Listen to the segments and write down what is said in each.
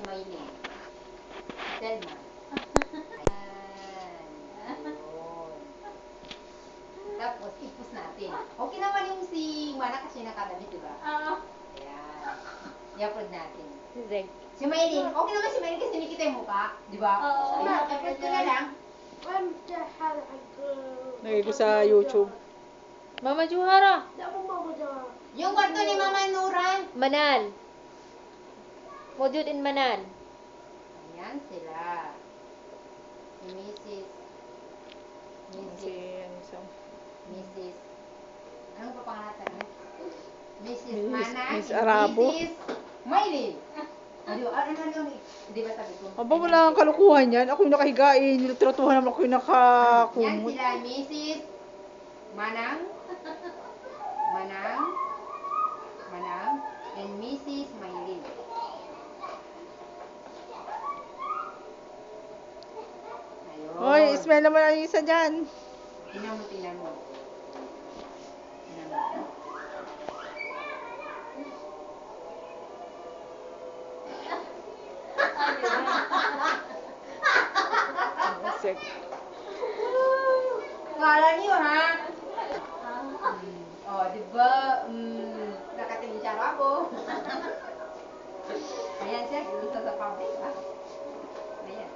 Maylin. Selma. Ayan. Ayun. Tapos, ipus natin. Okay naman yung si Mana kasi nakatabi, di ba? Oo. Ayan. I-upload natin. Zeg. Si Maylin. Okay naman si Maylin kasi nakikita yung mukha. Di ba? Oo. I-upload ko na lang. Lagay ko sa YouTube. Mama Juhara. Yung kwarto ni Mama Nuran. Manal. Module in Manal. Ayan sila. Si Mrs. Si, ano isa? Mrs. Anong papangalatan mo? Mrs. Miss- Mana Miss and Arabo. Mrs. Maylin. Ano, di ba sabi ko? Aba, wala kang kalukuhan yan. Ako yung nakahiga eh. Nilutratuhan naman ako yung Yan nakakumot. sila, Mrs. Manang, and Mrs. Maylin. Ayun. Hoy, smell naman ang isa dyan. Tingnan mo. Tingnan mo. Sek. Kala niyo, ha? Di ba? Nakatingin siya ako. Ayan siya, gusto sa public, ha? Ayan.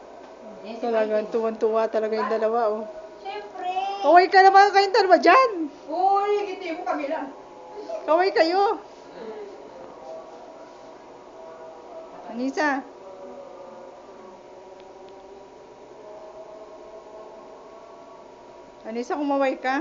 Ayan si Talagang Maylin. tuwan-tuwa talaga yung dalawa, oh. Siyempre. Kaway ka naman kayong dalawa dyan. Uy, kiti mo kami lang. Kaway kayo. Anissa. Anissa, kumaway ka.